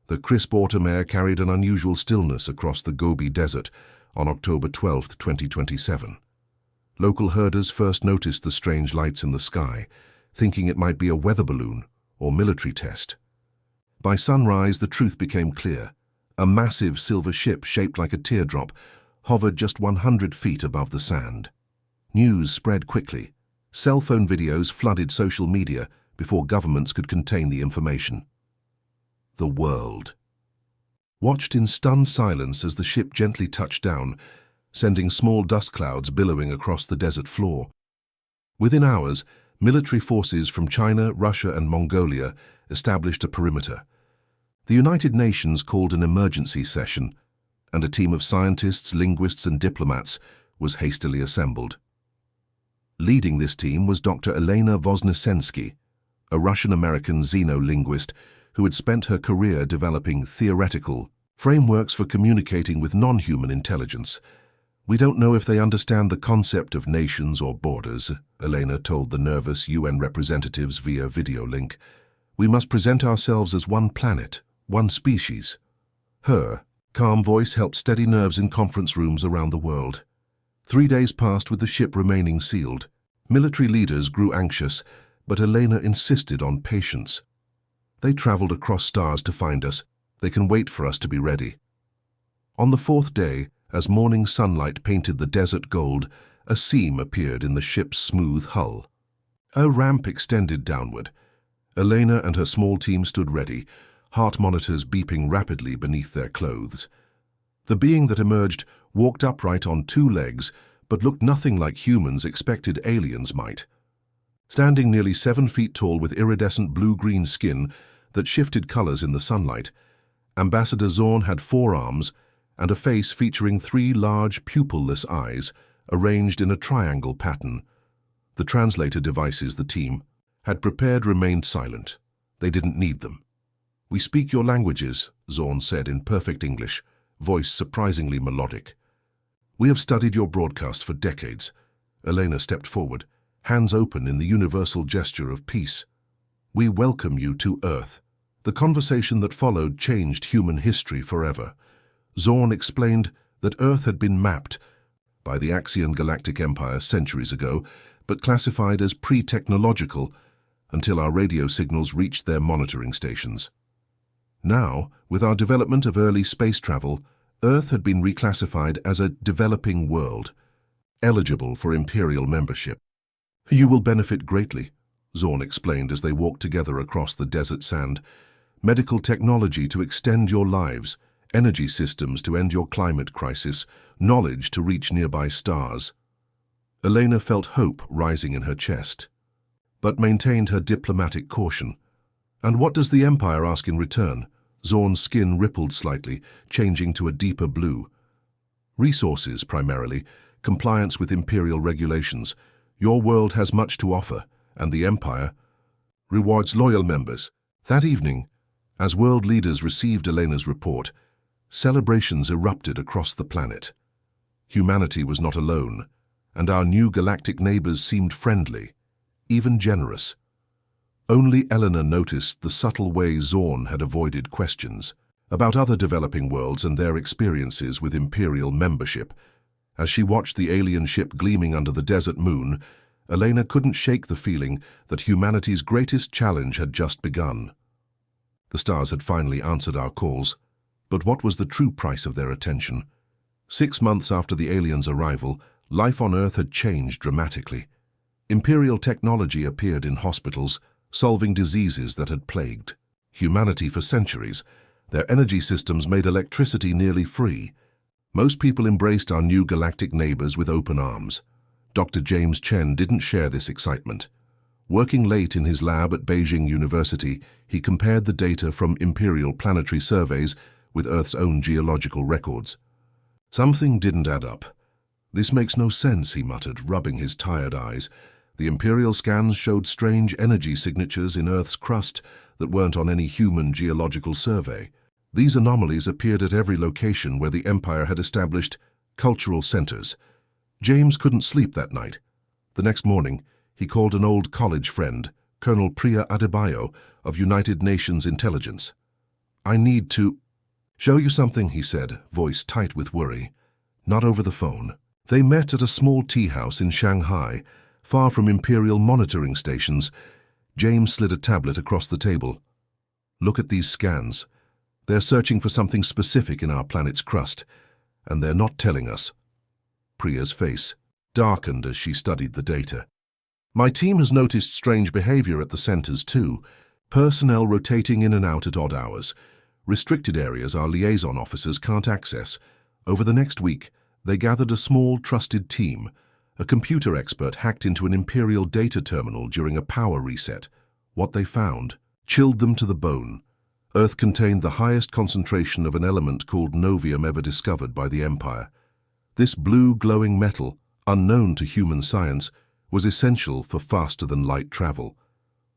The crisp autumn air carried an unusual stillness across the Gobi Desert on October 12, 2027. Local herders first noticed the strange lights in the sky, thinking it might be a weather balloon or military test. By sunrise, the truth became clear. A massive silver ship shaped like a teardrop hovered just 100 feet above the sand. News spread quickly. Cell phone videos flooded social media before governments could contain the information. The world watched in stunned silence as the ship gently touched down, sending small dust clouds billowing across the desert floor. Within hours, military forces from China, Russia, and Mongolia established a perimeter. The United Nations called an emergency session, and a team of scientists, linguists, and diplomats was hastily assembled. Leading this team was Dr. Elena Voznesensky, a Russian-American xenolinguist who had spent her career developing theoretical frameworks for communicating with non-human intelligence. "We don't know if they understand the concept of nations or borders," Elena told the nervous UN representatives via video link. "We must present ourselves as one planet, one species." Her calm voice helped steady nerves in conference rooms around the world. 3 days passed with the ship remaining sealed. Military leaders grew anxious, but Elena insisted on patience. "They traveled across stars to find us. They can wait for us to be ready." On the 4th day, as morning sunlight painted the desert gold, a seam appeared in the ship's smooth hull. A ramp extended downward. Elena and her small team stood ready, heart monitors beeping rapidly beneath their clothes. The being that emerged walked upright on 2 legs, but looked nothing like humans expected aliens might. Standing nearly 7 feet tall with iridescent blue-green skin that shifted colors in the sunlight, Ambassador Zorn had 4 arms and a face featuring 3 large, pupil-less eyes arranged in a triangle pattern. The translator devices the team had prepared remained silent. They didn't need them. "We speak your languages," Zorn said in perfect English, voice surprisingly melodic. "We have studied your broadcast for decades." Elena stepped forward, hands open in the universal gesture of peace. "We welcome you to Earth." The conversation that followed changed human history forever. Zorn explained that Earth had been mapped by the Axian Galactic Empire centuries ago, but classified as pre-technological until our radio signals reached their monitoring stations. Now, with our development of early space travel, Earth had been reclassified as a developing world, eligible for Imperial membership. "You will benefit greatly," Zorn explained as they walked together across the desert sand. "Medical technology to extend your lives, energy systems to end your climate crisis, knowledge to reach nearby stars." Elena felt hope rising in her chest, but maintained her diplomatic caution. "And what does the Empire ask in return?" Zorn's skin rippled slightly, changing to a deeper blue. "Resources, primarily, compliance with Imperial regulations. Your world has much to offer, and the Empire rewards loyal members." That evening, as world leaders received Elena's report, celebrations erupted across the planet. Humanity was not alone, and our new galactic neighbors seemed friendly, even generous. Only Elena noticed the subtle way Zorn had avoided questions about other developing worlds and their experiences with Imperial membership. As she watched the alien ship gleaming under the desert moon, Elena couldn't shake the feeling that humanity's greatest challenge had just begun. The stars had finally answered our calls, but what was the true price of their attention? 6 months after the aliens' arrival, life on Earth had changed dramatically. Imperial technology appeared in hospitals, solving diseases that had plagued humanity for centuries. Their energy systems made electricity nearly free. Most people embraced our new galactic neighbors with open arms. Dr. James Chen didn't share this excitement. Working late in his lab at Beijing University, he compared the data from Imperial planetary surveys with Earth's own geological records. Something didn't add up. "This makes no sense," he muttered, rubbing his tired eyes. The Imperial scans showed strange energy signatures in Earth's crust that weren't on any human geological survey. These anomalies appeared at every location where the Empire had established cultural centers. James couldn't sleep that night. The next morning, he called an old college friend, Colonel Priya Adebayo of United Nations Intelligence. I need to show you something, he said, voice tight with worry. Not over the phone. They met at a small tea house in Shanghai, far from Imperial monitoring stations. James slid a tablet across the table. Look at these scans. They're searching for something specific in our planet's crust, and they're not telling us. Priya's face darkened as she studied the data. My team has noticed strange behavior at the centers too. Personnel rotating in and out at odd hours. Restricted areas our liaison officers can't access. Over the next week, they gathered a small, trusted team. A computer expert hacked into an Imperial data terminal during a power reset. What they found chilled them to the bone. Earth contained the highest concentration of an element called novium ever discovered by the Empire. This blue glowing metal, unknown to human science, was essential for faster-than-light travel.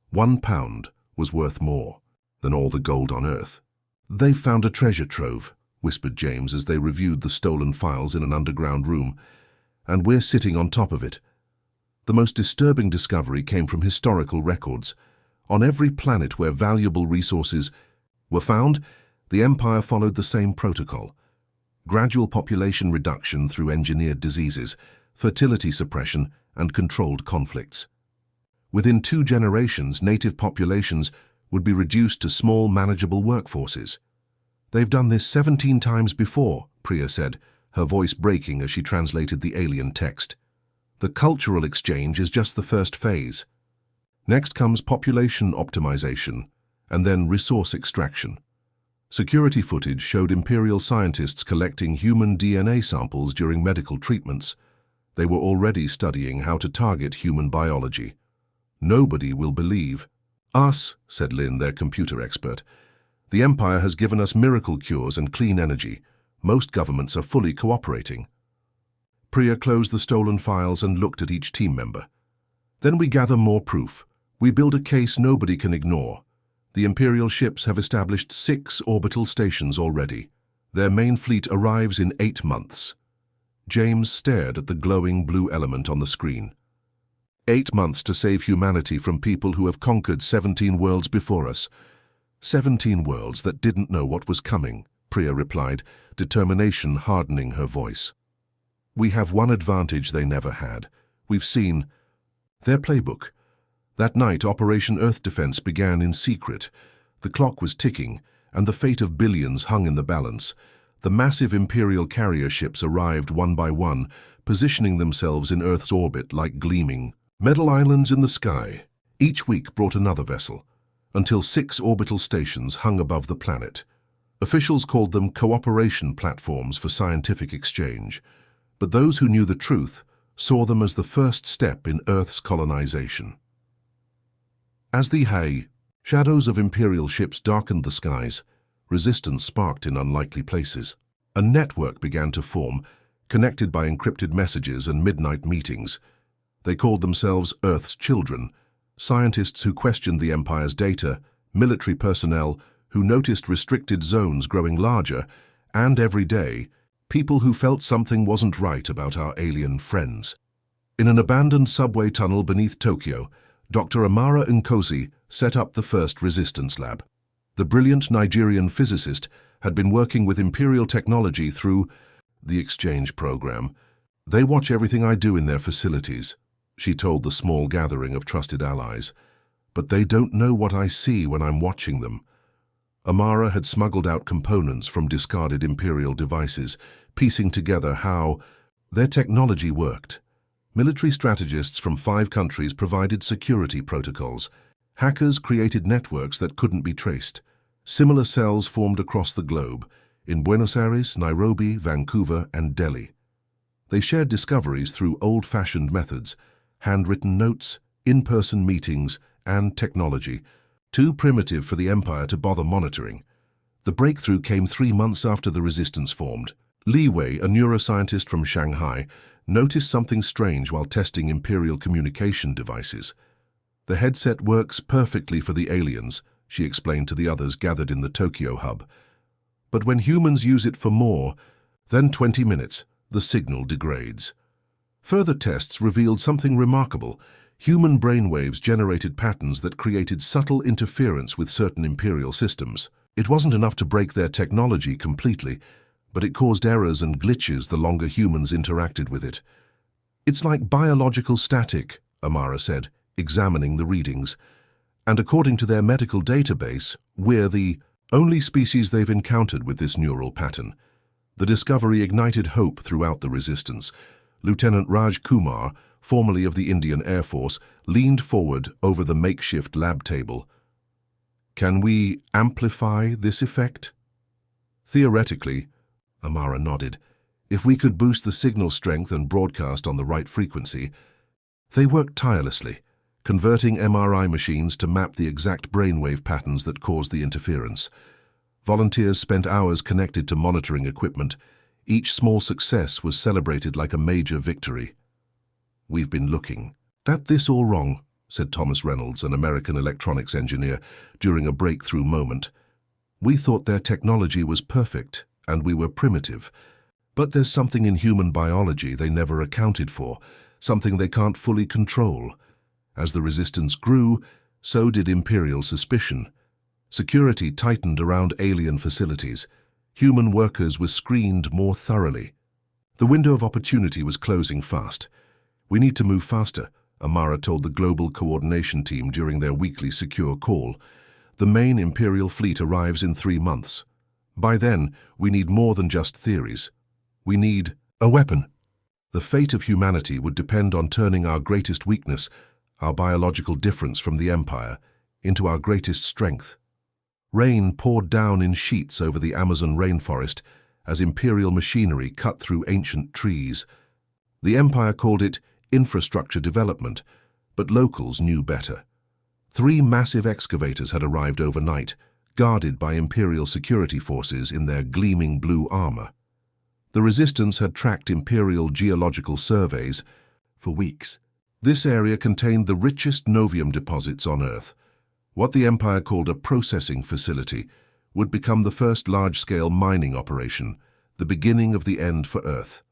1 pound was worth more than all the gold on Earth. They've found a treasure trove, whispered James as they reviewed the stolen files in an underground room, and we're sitting on top of it. The most disturbing discovery came from historical records. On every planet where valuable resources were found, the Empire followed the same protocol. Gradual population reduction through engineered diseases, fertility suppression, and controlled conflicts. Within 2 generations, native populations would be reduced to small, manageable workforces. They've done this 17 times before, Priya said, her voice breaking as she translated the alien text. The cultural exchange is just the first phase. Next comes population optimization, and then resource extraction. Security footage showed Imperial scientists collecting human DNA samples during medical treatments. They were already studying how to target human biology. Nobody will believe. Us, said Lin, their computer expert. The Empire has given us miracle cures and clean energy. Most governments are fully cooperating. Priya closed the stolen files and looked at each team member. Then we gather more proof. We build a case nobody can ignore. The Imperial ships have established 6 orbital stations already. Their main fleet arrives in 8 months. James stared at the glowing blue element on the screen. 8 months to save humanity from people who have conquered 17 worlds before us. 17 worlds that didn't know what was coming, Priya replied, determination hardening her voice. We have one advantage they never had. We've seen their playbook. That night, Operation Earth Defense began in secret. The clock was ticking, and the fate of billions hung in the balance. The massive Imperial carrier ships arrived one by one, positioning themselves in Earth's orbit like gleaming metal islands in the sky. Each week brought another vessel, until 6 orbital stations hung above the planet. Officials called them cooperation platforms for scientific exchange, but those who knew the truth saw them as the first step in Earth's colonization. As the shadows of Imperial ships darkened the skies, resistance sparked in unlikely places. A network began to form, connected by encrypted messages and midnight meetings. They called themselves Earth's Children, scientists who questioned the Empire's data, military personnel who noticed restricted zones growing larger, and every day, people who felt something wasn't right about our alien friends. In an abandoned subway tunnel beneath Tokyo, Dr. Amara Nkosi set up the first resistance lab. The brilliant Nigerian physicist had been working with Imperial technology through the exchange program. They watch everything I do in their facilities, she told the small gathering of trusted allies. But they don't know what I see when I'm watching them. Amara had smuggled out components from discarded Imperial devices, piecing together how their technology worked. Military strategists from 5 countries provided security protocols. Hackers created networks that couldn't be traced. Similar cells formed across the globe, in Buenos Aires, Nairobi, Vancouver, and Delhi. They shared discoveries through old-fashioned methods, handwritten notes, in-person meetings, and technology, too primitive for the Empire to bother monitoring. The breakthrough came 3 months after the resistance formed. Li Wei, a neuroscientist from Shanghai, noticed something strange while testing Imperial communication devices. The headset works perfectly for the aliens, she explained to the others gathered in the Tokyo hub. But when humans use it for more than 20 minutes, the signal degrades. Further tests revealed something remarkable. Human brainwaves generated patterns that created subtle interference with certain Imperial systems. It wasn't enough to break their technology completely, but it caused errors and glitches the longer humans interacted with it. "It's like biological static," Amara said, examining the readings. "And according to their medical database, we're the only species they've encountered with this neural pattern." The discovery ignited hope throughout the resistance. Lieutenant Raj Kumar, formerly of the Indian Air Force, leaned forward over the makeshift lab table. "Can we amplify this effect?" "Theoretically," Amara nodded, "if we could boost the signal strength and broadcast on the right frequency." They worked tirelessly, converting MRI machines to map the exact brainwave patterns that caused the interference. Volunteers spent hours connected to monitoring equipment. Each small success was celebrated like a major victory. "We've been looking at this all wrong," said Thomas Reynolds, an American electronics engineer, during a breakthrough moment. "We thought their technology was perfect, and we were primitive. But there's something in human biology they never accounted for, something they can't fully control." As the resistance grew, so did Imperial suspicion. Security tightened around alien facilities. Human workers were screened more thoroughly. The window of opportunity was closing fast. "We need to move faster," Amara told the Global Coordination Team during their weekly secure call. "The main Imperial fleet arrives in 3 months. By then, we need more than just theories. We need a weapon." The fate of humanity would depend on turning our greatest weakness, our biological difference from the Empire, into our greatest strength. Rain poured down in sheets over the Amazon rainforest as Imperial machinery cut through ancient trees. The Empire called it infrastructure development, but locals knew better. 3 massive excavators had arrived overnight, guarded by Imperial security forces in their gleaming blue armor. The Resistance had tracked Imperial geological surveys for weeks. This area contained the richest novium deposits on Earth. What the Empire called a processing facility would become the first large-scale mining operation, the beginning of the end for Earth.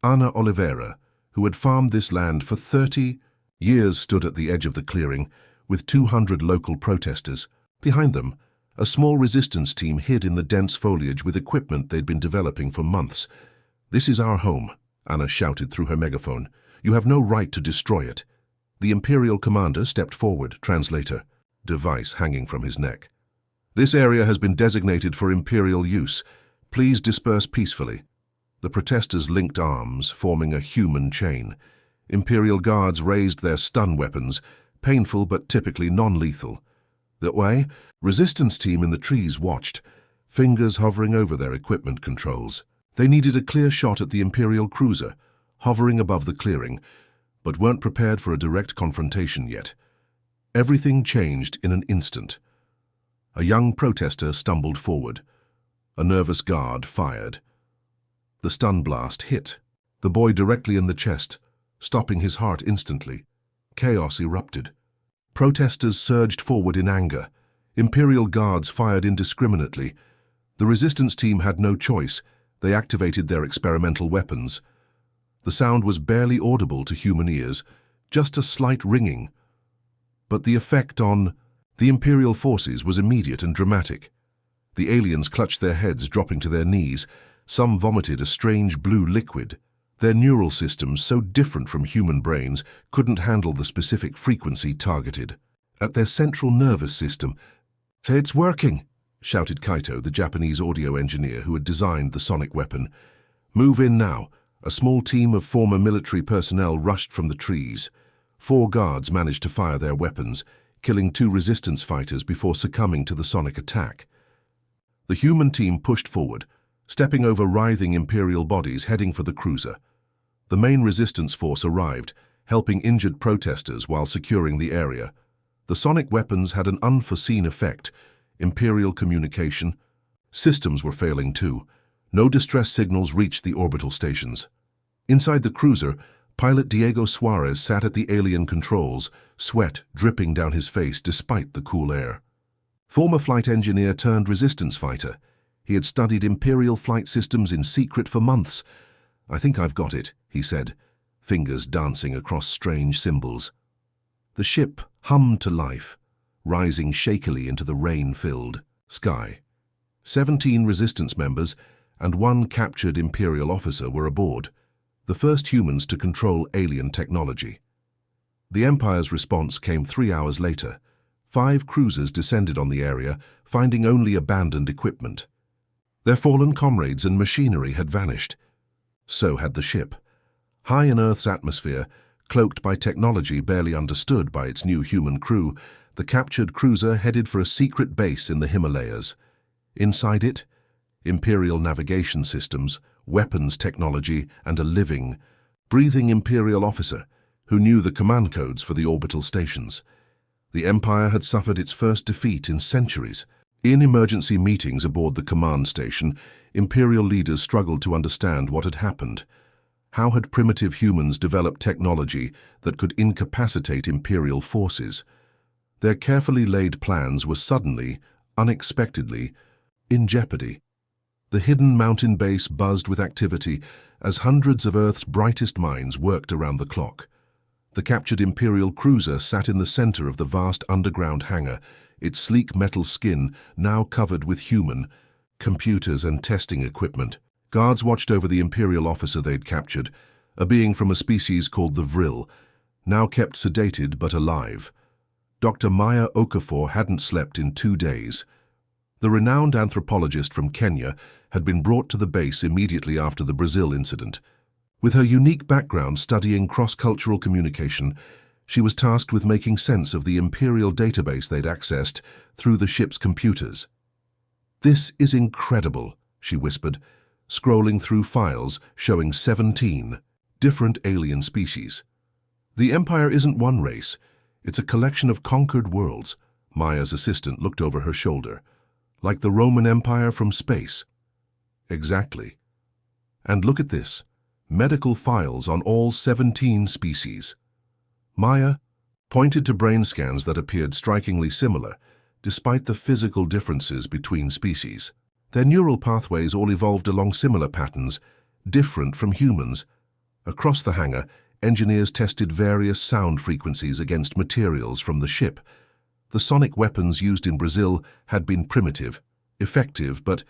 Ana Oliveira, who had farmed this land for 30 years, stood at the edge of the clearing with 200 local protesters. Behind them, a small resistance team hid in the dense foliage with equipment they'd been developing for months. "This is our home," Ana shouted through her megaphone. "You have no right to destroy it." The Imperial commander stepped forward, translator, device hanging from his neck. "This area has been designated for Imperial use. Please disperse peacefully." The protesters linked arms, forming a human chain. Imperial guards raised their stun weapons, painful but typically non-lethal. That way, resistance team in the trees watched, fingers hovering over their equipment controls. They needed a clear shot at the Imperial cruiser, hovering above the clearing, but weren't prepared for a direct confrontation yet. Everything changed in an instant. A young protester stumbled forward. A nervous guard fired. The stun blast hit the boy directly in the chest, stopping his heart instantly. Chaos erupted. Protesters surged forward in anger. Imperial guards fired indiscriminately. The resistance team had no choice. They activated their experimental weapons. The sound was barely audible to human ears, just a slight ringing. But the effect on the Imperial forces was immediate and dramatic. The aliens clutched their heads, dropping to their knees. Some vomited a strange blue liquid. Their neural systems, so different from human brains, couldn't handle the specific frequency targeted. At their central nervous system, "It's working," shouted Kaito, the Japanese audio engineer who had designed the sonic weapon. "Move in now." A small team of former military personnel rushed from the trees. 4 guards managed to fire their weapons, killing 2 resistance fighters before succumbing to the sonic attack. The human team pushed forward, stepping over writhing Imperial bodies heading for the cruiser. The main resistance force arrived, helping injured protesters while securing the area. The sonic weapons had an unforeseen effect. Imperial communication systems were failing too. No distress signals reached the orbital stations. Inside the cruiser, pilot Diego Suarez sat at the alien controls, sweat dripping down his face despite the cool air. Former flight engineer turned resistance fighter. He had studied Imperial flight systems in secret for months. "I think I've got it," he said, fingers dancing across strange symbols. The ship hummed to life, rising shakily into the rain-filled Sky. 17 resistance members and one captured Imperial officer were aboard, the first humans to control alien technology. The Empire's response came 3 hours later. 5 cruisers descended on the area, finding only abandoned equipment. Their fallen comrades and machinery had vanished. So had the ship. High in Earth's atmosphere, cloaked by technology barely understood by its new human crew, the captured cruiser headed for a secret base in the Himalayas. Inside it, Imperial navigation systems, weapons technology, and a living, breathing Imperial officer who knew the command codes for the orbital stations. The Empire had suffered its first defeat in centuries. In emergency meetings aboard the command station, Imperial leaders struggled to understand what had happened. How had primitive humans developed technology that could incapacitate Imperial forces? Their carefully laid plans were suddenly, unexpectedly, in jeopardy. The hidden mountain base buzzed with activity as hundreds of Earth's brightest minds worked around the clock. The captured Imperial cruiser sat in the center of the vast underground hangar, its sleek metal skin now covered with human, computers and testing equipment. Guards watched over the Imperial officer they'd captured, a being from a species called the Vril, now kept sedated but alive. Dr. Maya Okafor hadn't slept in 2 days. The renowned anthropologist from Kenya had been brought to the base immediately after the Brazil incident. With her unique background studying cross-cultural communication, she was tasked with making sense of the Imperial database they'd accessed through the ship's computers. "This is incredible," she whispered, scrolling through files showing 17 different alien species. "The Empire isn't one race, it's a collection of conquered worlds." Maya's assistant looked over her shoulder. "Like the Roman Empire from space." "Exactly. And look at this. Medical files on all 17 species." Maya pointed to brain scans that appeared strikingly similar, despite the physical differences between species. Their neural pathways all evolved along similar patterns, different from humans. Across the hangar, engineers tested various sound frequencies against materials from the ship. The sonic weapons used in Brazil had been primitive, effective, but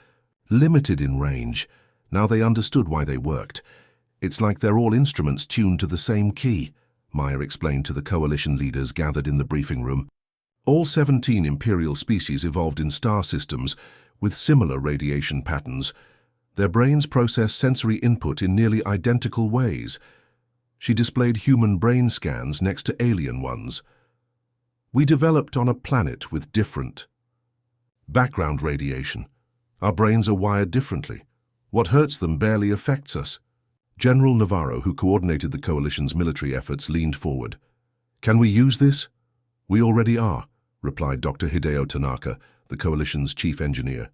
limited in range. Now they understood why they worked. "It's like they're all instruments tuned to the same key," Maya explained to the coalition leaders gathered in the briefing room. All 17 Imperial species evolved in star systems with similar radiation patterns. Their brains process sensory input in nearly identical ways. She displayed human brain scans next to alien ones. "We developed on a planet with different background radiation. Our brains are wired differently. What hurts them barely affects us." General Navarro, who coordinated the coalition's military efforts, leaned forward. "Can we use this?" "We already are," replied Dr. Hideo Tanaka, the coalition's chief engineer.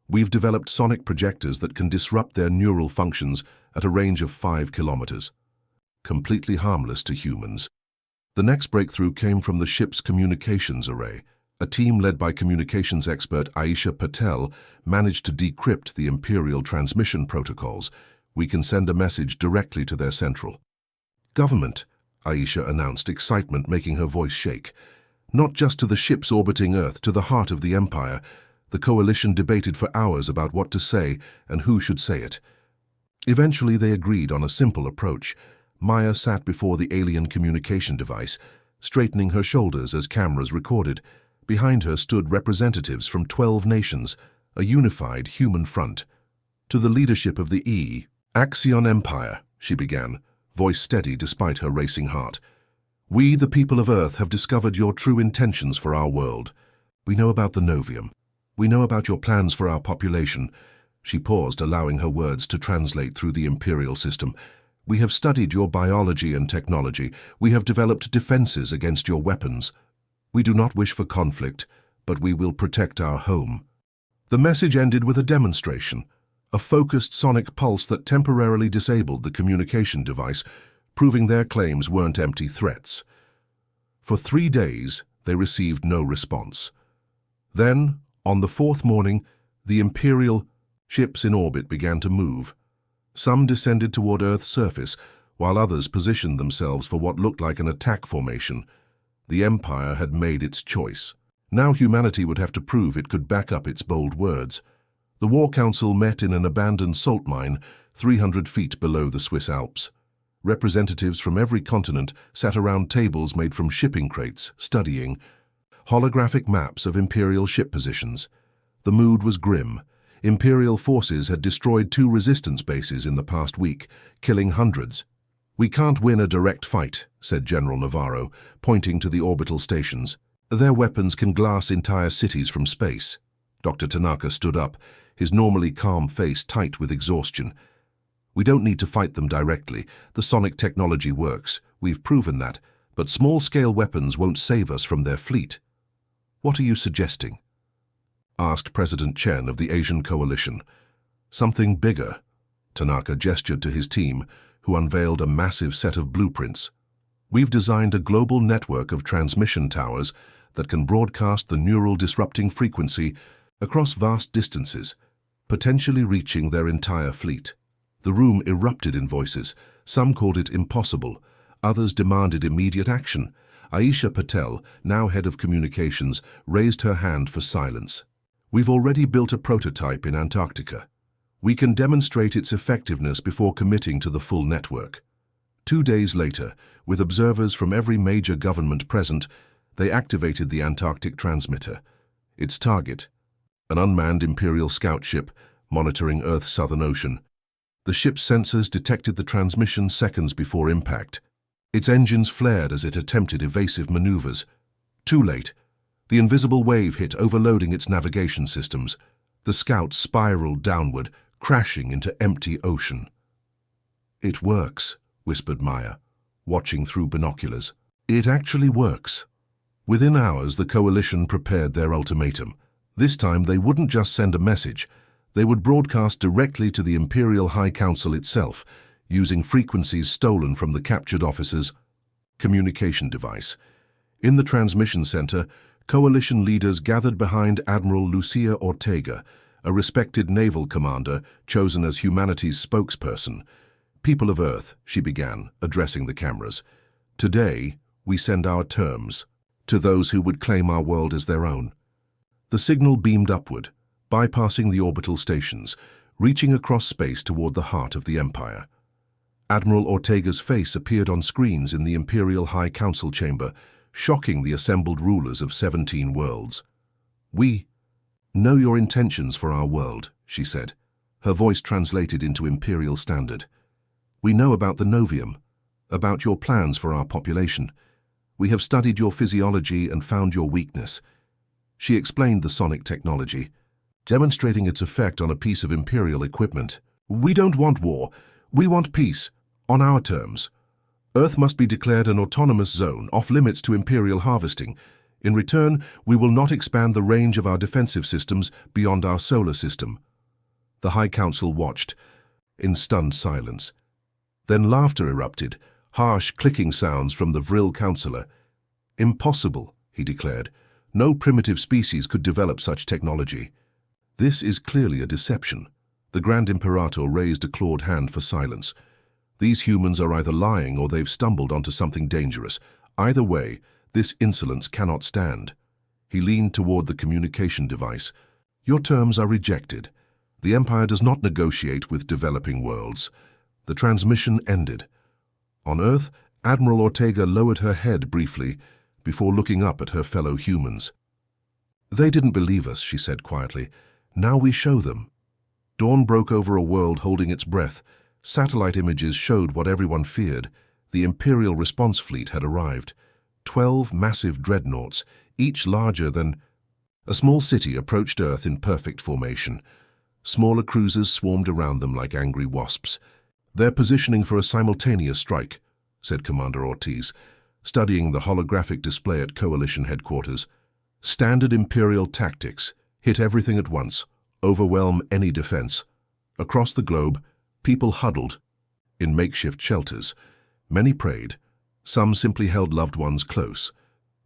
"We've developed sonic projectors that can disrupt their neural functions at a range of 5 kilometers. Completely harmless to humans." The next breakthrough came from the ship's communications array. A team led by communications expert Aisha Patel managed to decrypt the Imperial transmission protocols. "We can send a message directly to their central government," Aisha announced, excitement making her voice shake. "Not just to the ships orbiting Earth, to the heart of the Empire." The coalition debated for hours about what to say and who should say it. Eventually they agreed on a simple approach. Maya sat before the alien communication device, straightening her shoulders as cameras recorded. Behind her stood representatives from 12 nations, a unified human front. "To the leadership of the Axion Empire," she began, voice steady despite her racing heart. "We, the people of Earth, have discovered your true intentions for our world. We know about the Novium. We know about your plans for our population." She paused, allowing her words to translate through the Imperial system. "We have studied your biology and technology. We have developed defenses against your weapons. We do not wish for conflict, but we will protect our home." The message ended with a demonstration, a focused sonic pulse that temporarily disabled the communication device, proving their claims weren't empty threats. For 3 days, they received no response. Then, on the 4th morning, the Imperial ships in orbit began to move. Some descended toward Earth's surface, while others positioned themselves for what looked like an attack formation. The Empire had made its choice. Now humanity would have to prove it could back up its bold words. The War Council met in an abandoned salt mine 300 feet below the Swiss Alps. Representatives from every continent sat around tables made from shipping crates, studying holographic maps of Imperial ship positions. The mood was grim. Imperial forces had destroyed 2 resistance bases in the past week, killing hundreds. "We can't win a direct fight," said General Navarro, pointing to the orbital stations. "Their weapons can glass entire cities from space." Dr. Tanaka stood up, his normally calm face tight with exhaustion. "We don't need to fight them directly. The sonic technology works. We've proven that. But small-scale weapons won't save us from their fleet." "What are you suggesting?" asked President Chen of the Asian Coalition. "Something bigger." Tanaka gestured to his team, who unveiled a massive set of blueprints. "We've designed a global network of transmission towers that can broadcast the neural disrupting frequency across vast distances, potentially reaching their entire fleet." The room erupted in voices. Some called it impossible. Others demanded immediate action. Aisha Patel, now head of communications, raised her hand for silence. "We've already built a prototype in Antarctica. We can demonstrate its effectiveness before committing to the full network." 2 days later, with observers from every major government present, they activated the Antarctic transmitter. Its target, an unmanned Imperial scout ship monitoring Earth's southern ocean. The ship's sensors detected the transmission seconds before impact. Its engines flared as it attempted evasive maneuvers. Too late. The invisible wave hit, overloading its navigation systems. The scout spiraled downward, crashing into empty ocean. "It works," whispered Maya, watching through binoculars. "It actually works." Within hours, the coalition prepared their ultimatum. This time, they wouldn't just send a message. They would broadcast directly to the Imperial High Council itself, using frequencies stolen from the captured officers' communication device. In the transmission center, coalition leaders gathered behind Admiral Lucia Ortega, a respected naval commander chosen as humanity's spokesperson. "People of Earth," she began, addressing the cameras. "Today, we send our terms to those who would claim our world as their own." The signal beamed upward, bypassing the orbital stations, reaching across space toward the heart of the Empire. Admiral Ortega's face appeared on screens in the Imperial High Council chamber, shocking the assembled rulers of 17 worlds. "We know your intentions for our world," she said, her voice translated into Imperial Standard. "We know about the Novium, about your plans for our population. We have studied your physiology and found your weakness." She explained the sonic technology, demonstrating its effect on a piece of Imperial equipment. "We don't want war. We want peace, on our terms. Earth must be declared an autonomous zone, off-limits to Imperial harvesting. In return, we will not expand the range of our defensive systems beyond our solar system." The High Council watched, in stunned silence. Then laughter erupted, harsh clicking sounds from the Vril counselor. "Impossible," he declared. "No primitive species could develop such technology." "This is clearly a deception." The Grand Imperator raised a clawed hand for silence. "These humans are either lying or they've stumbled onto something dangerous. Either way, this insolence cannot stand." He leaned toward the communication device. "Your terms are rejected. The Empire does not negotiate with developing worlds." The transmission ended. On Earth, Admiral Ortega lowered her head briefly before looking up at her fellow humans. "They didn't believe us," she said quietly. "Now we show them." Dawn broke over a world holding its breath. Satellite images showed what everyone feared. The Imperial response fleet had arrived. 12 massive dreadnoughts, each larger than... A small city approached Earth in perfect formation. Smaller cruisers swarmed around them like angry wasps. "They're positioning for a simultaneous strike," said Commander Ortiz, studying the holographic display at Coalition headquarters. "Standard Imperial tactics. Hit everything at once. Overwhelm any defense." Across the globe, people huddled in makeshift shelters. Many prayed. Some simply held loved ones close.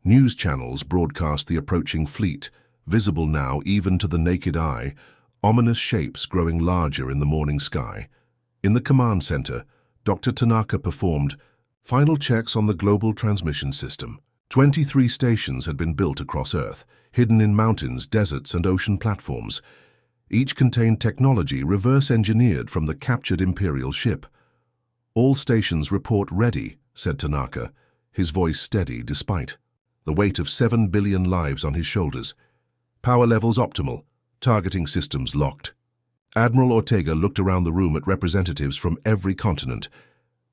News channels broadcast the approaching fleet, visible now even to the naked eye, ominous shapes growing larger in the morning sky. In the command center, Dr. Tanaka performed final checks on the global transmission system. 23 stations had been built across Earth, hidden in mountains, deserts, and ocean platforms. Each contained technology reverse-engineered from the captured Imperial ship. "All stations report ready," said Tanaka, his voice steady despite the weight of 7 billion lives on his shoulders. "Power levels optimal. Targeting systems locked." Admiral Ortega looked around the room at representatives from every continent.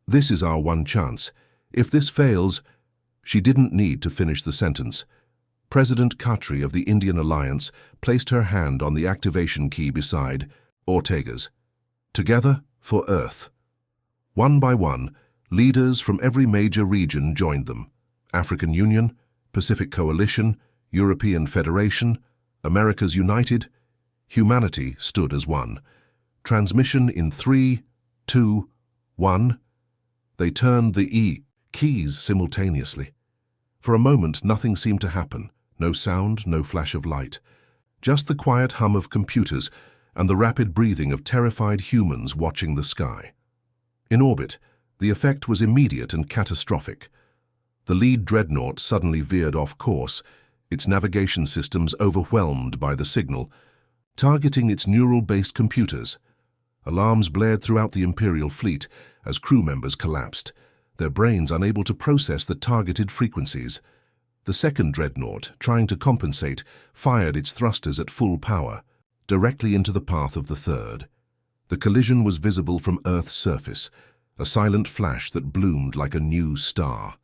"This is our one chance. If this fails—" She didn't need to finish the sentence. President Khatri of the Indian Alliance placed her hand on the activation key beside Ortega's. "Together for Earth." One by one, leaders from every major region joined them. African Union, Pacific Coalition, European Federation, Americas United. Humanity stood as one. Transmission in 3, 2, 1. They turned the keys simultaneously. For a moment, nothing seemed to happen. No sound, no flash of light. Just the quiet hum of computers and the rapid breathing of terrified humans watching the sky. In orbit, the effect was immediate and catastrophic. The lead dreadnought suddenly veered off course, its navigation systems overwhelmed by the signal, targeting its neural-based computers. Alarms blared throughout the Imperial fleet as crew members collapsed, their brains unable to process the targeted frequencies. The second dreadnought, trying to compensate, fired its thrusters at full power, directly into the path of the third. The collision was visible from Earth's surface, a silent flash that bloomed like a new star.